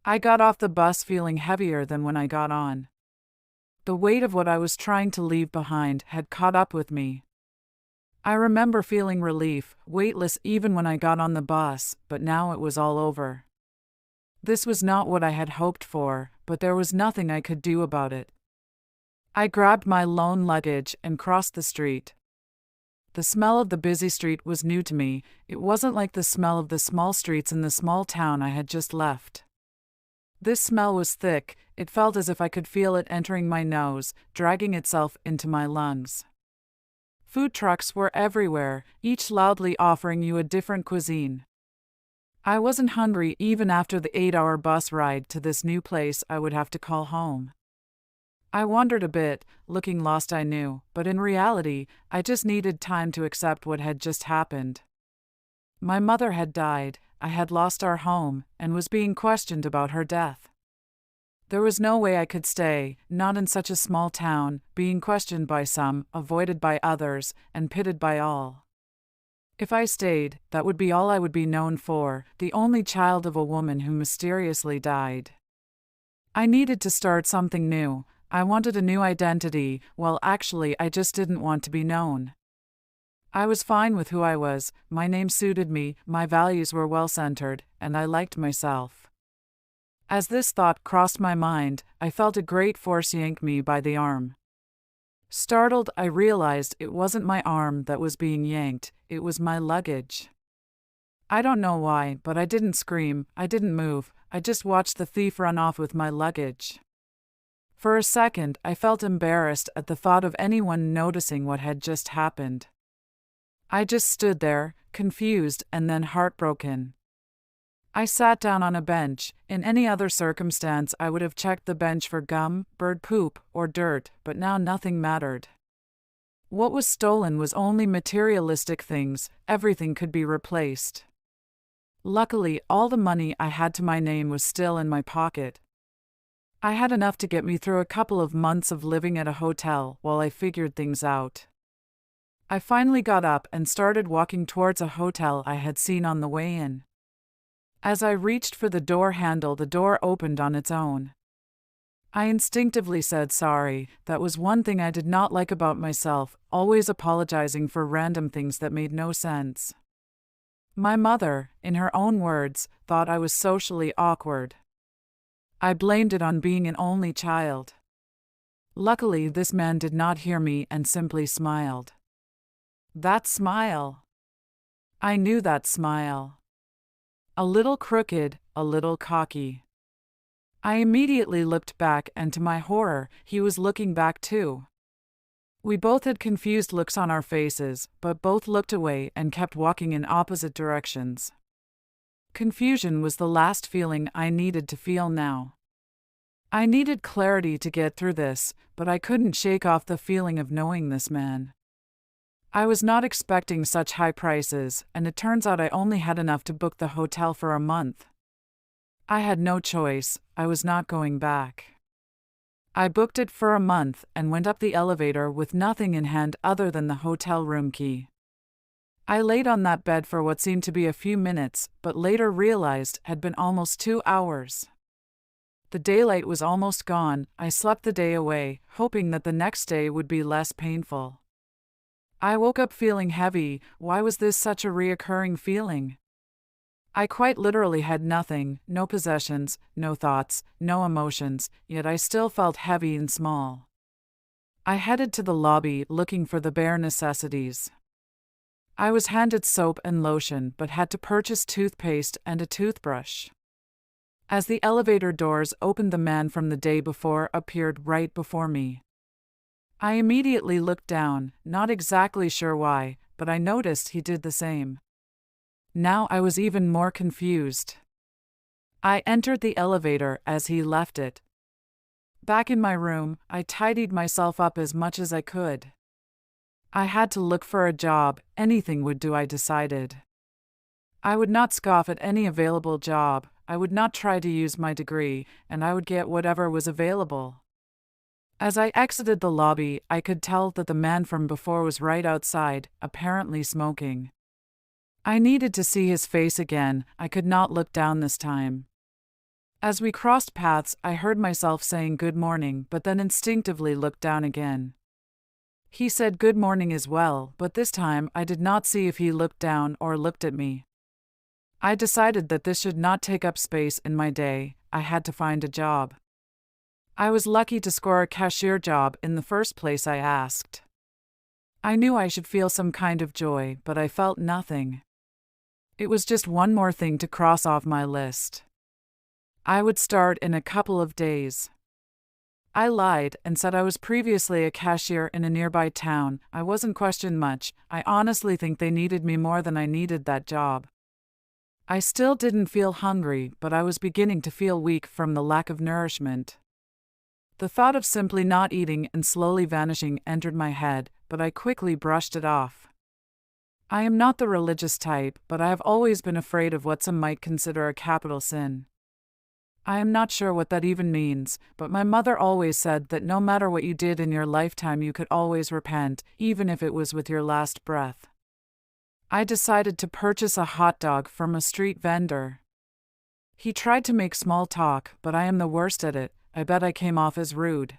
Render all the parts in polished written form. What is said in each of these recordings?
I got off the bus feeling heavier than when I got on. The weight of what I was trying to leave behind had caught up with me. I remember feeling relief, weightless even when I got on the bus, but now it was all over. This was not what I had hoped for, but there was nothing I could do about it. I grabbed my lone luggage and crossed the street. The smell of the busy street was new to me. It wasn't like the smell of the small streets in the small town I had just left. This smell was thick. It felt as if I could feel it entering my nose, dragging itself into my lungs. Food trucks were everywhere, each loudly offering you a different cuisine. I wasn't hungry even after the 8-hour bus ride to this new place I would have to call home. I wondered a bit, looking lost I knew, but in reality, I just needed time to accept what had just happened. My mother had died, I had lost our home, and was being questioned about her death. There was no way I could stay, not in such a small town, being questioned by some, avoided by others, and pitted by all. If I stayed, that would be all I would be known for, the only child of a woman who mysteriously died. I needed to start something new. I wanted a new identity. Well, actually, I just didn't want to be known. I was fine with who I was, my name suited me, my values were well-centered, and I liked myself. As this thought crossed my mind, I felt a great force yank me by the arm. Startled, I realized it wasn't my arm that was being yanked, it was my luggage. I don't know why, but I didn't scream, I didn't move, I just watched the thief run off with my luggage. For a second, I felt embarrassed at the thought of anyone noticing what had just happened. I just stood there, confused and then heartbroken. I sat down on a bench. In any other circumstance, I would have checked the bench for gum, bird poop, or dirt, but now nothing mattered. What was stolen was only materialistic things, everything could be replaced. Luckily, all the money I had to my name was still in my pocket. I had enough to get me through a couple of months of living at a hotel while I figured things out. I finally got up and started walking towards a hotel I had seen on the way in. As I reached for the door handle, the door opened on its own. I instinctively said sorry. That was one thing I did not like about myself, always apologizing for random things that made no sense. My mother, in her own words, thought I was socially awkward. I blamed it on being an only child. Luckily, this man did not hear me and simply smiled. That smile. I knew that smile. A little crooked, a little cocky. I immediately looked back and to my horror, he was looking back too. We both had confused looks on our faces, but both looked away and kept walking in opposite directions. Confusion was the last feeling I needed to feel now. I needed clarity to get through this, but I couldn't shake off the feeling of knowing this man. I was not expecting such high prices, and it turns out I only had enough to book the hotel for a month. I had no choice, I was not going back. I booked it for a month and went up the elevator with nothing in hand other than the hotel room key. I laid on that bed for what seemed to be a few minutes, but later realized had been almost 2 hours. The daylight was almost gone. I slept the day away, hoping that the next day would be less painful. I woke up feeling heavy. Why was this such a reoccurring feeling? I quite literally had nothing, no possessions, no thoughts, no emotions, yet I still felt heavy and small. I headed to the lobby looking for the bare necessities. I was handed soap and lotion but had to purchase toothpaste and a toothbrush. As the elevator doors opened, the man from the day before appeared right before me. I immediately looked down, not exactly sure why, but I noticed he did the same. Now I was even more confused. I entered the elevator as he left it. Back in my room, I tidied myself up as much as I could. I had to look for a job, anything would do, I decided. I would not scoff at any available job, I would not try to use my degree, and I would get whatever was available. As I exited the lobby, I could tell that the man from before was right outside, apparently smoking. I needed to see his face again. I could not look down this time. As we crossed paths, I heard myself saying good morning, but then instinctively looked down again. He said good morning as well, but this time I did not see if he looked down or looked at me. I decided that this should not take up space in my day. I had to find a job. I was lucky to score a cashier job in the first place I asked. I knew I should feel some kind of joy, but I felt nothing. It was just one more thing to cross off my list. I would start in a couple of days. I lied and said I was previously a cashier in a nearby town. I wasn't questioned much. I honestly think they needed me more than I needed that job. I still didn't feel hungry, but I was beginning to feel weak from the lack of nourishment. The thought of simply not eating and slowly vanishing entered my head, but I quickly brushed it off. I am not the religious type, but I have always been afraid of what some might consider a capital sin. I am not sure what that even means, but my mother always said that no matter what you did in your lifetime, you could always repent, even if it was with your last breath. I decided to purchase a hot dog from a street vendor. He tried to make small talk, but I am the worst at it. I bet I came off as rude.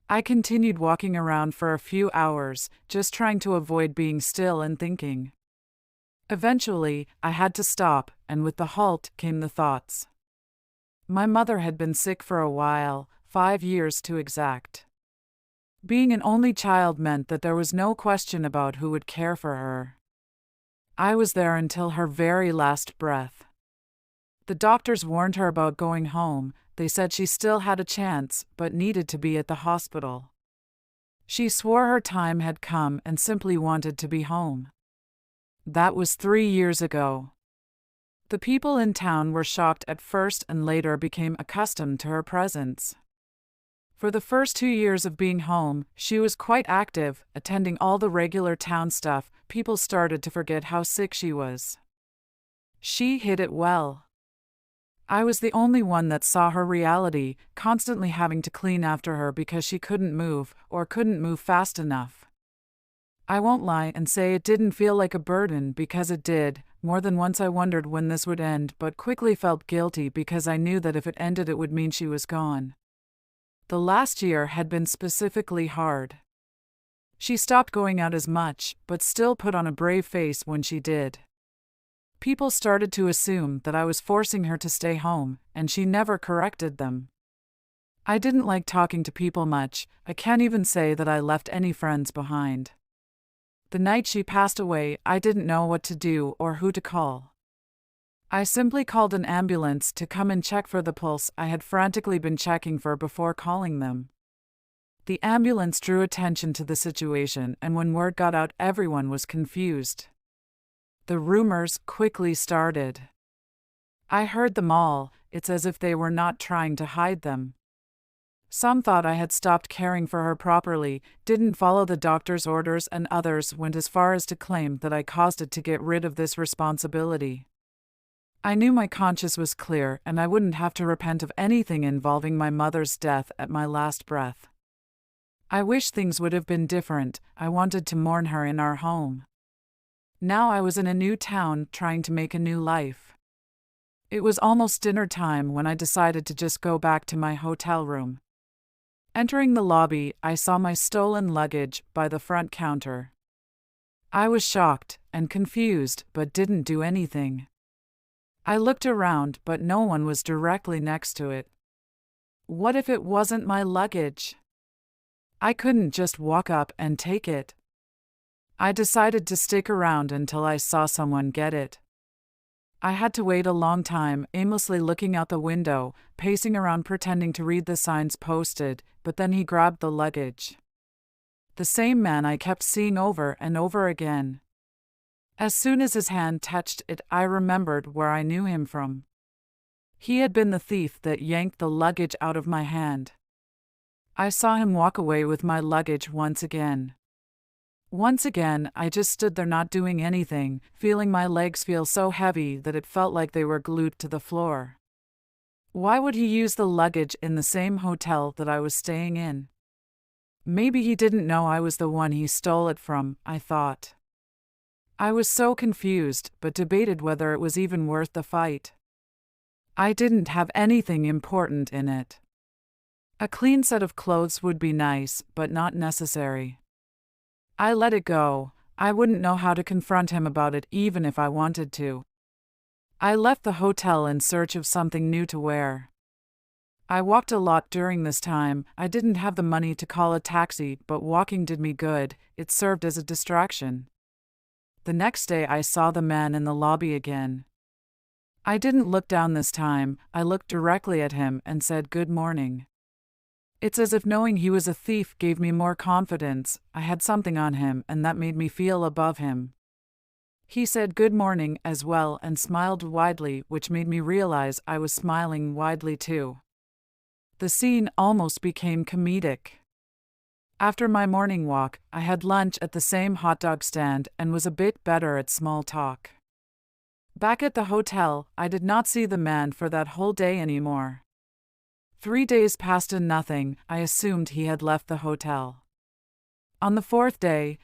I continued walking around for a few hours, just trying to avoid being still and thinking. Eventually, I had to stop, and with the halt came the thoughts. My mother had been sick for a while, 5 years to exact. Being an only child meant that there was no question about who would care for her. I was there until her very last breath. The doctors warned her about going home. They said she still had a chance, but needed to be at the hospital. She swore her time had come and simply wanted to be home. That was 3 years ago. The people in town were shocked at first and later became accustomed to her presence. For the first 2 years of being home, she was quite active, attending all the regular town stuff. People started to forget how sick she was. She hid it well. I was the only one that saw her reality, constantly having to clean after her because she couldn't move, or couldn't move fast enough. I won't lie and say it didn't feel like a burden, because it did. More than once I wondered when this would end, but quickly felt guilty because I knew that if it ended it would mean she was gone. The last year had been specifically hard. She stopped going out as much, but still put on a brave face when she did. People started to assume that I was forcing her to stay home, and she never corrected them. I didn't like talking to people much. I can't even say that I left any friends behind. The night she passed away, I didn't know what to do or who to call. I simply called an ambulance to come and check for the pulse I had frantically been checking for before calling them. The ambulance drew attention to the situation, and when word got out, everyone was confused. The rumors quickly started. I heard them all. It's as if they were not trying to hide them. Some thought I had stopped caring for her properly, didn't follow the doctor's orders, and others went as far as to claim that I caused it to get rid of this responsibility. I knew my conscience was clear, and I wouldn't have to repent of anything involving my mother's death at my last breath. I wish things would have been different. I wanted to mourn her in our home. Now I was in a new town, trying to make a new life. It was almost dinner time when I decided to just go back to my hotel room. Entering the lobby, I saw my stolen luggage by the front counter. I was shocked and confused, but didn't do anything. I looked around, but no one was directly next to it. What if it wasn't my luggage? I couldn't just walk up and take it. I decided to stick around until I saw someone get it. I had to wait a long time, aimlessly looking out the window, pacing around pretending to read the signs posted, but then he grabbed the luggage. The same man I kept seeing over and over again. As soon as his hand touched it, I remembered where I knew him from. He had been the thief that yanked the luggage out of my hand. I saw him walk away with my luggage once again. Once again, I just stood there not doing anything, feeling my legs feel so heavy that it felt like they were glued to the floor. Why would he use the luggage in the same hotel that I was staying in? Maybe he didn't know I was the one he stole it from, I thought. I was so confused, but debated whether it was even worth the fight. I didn't have anything important in it. A clean set of clothes would be nice, but not necessary. I let it go. I wouldn't know how to confront him about it even if I wanted to. I left the hotel in search of something new to wear. I walked a lot during this time. I didn't have the money to call a taxi, but walking did me good. It served as a distraction. The next day I saw the man in the lobby again. I didn't look down this time. I looked directly at him and said good morning. It's as if knowing he was a thief gave me more confidence. I had something on him, and that made me feel above him. He said good morning as well and smiled widely, which made me realize I was smiling widely too. The scene almost became comedic. After my morning walk, I had lunch at the same hot dog stand and was a bit better at small talk. Back at the hotel, I did not see the man for that whole day anymore. 3 days passed and nothing. I assumed he had left the hotel. On the fourth day,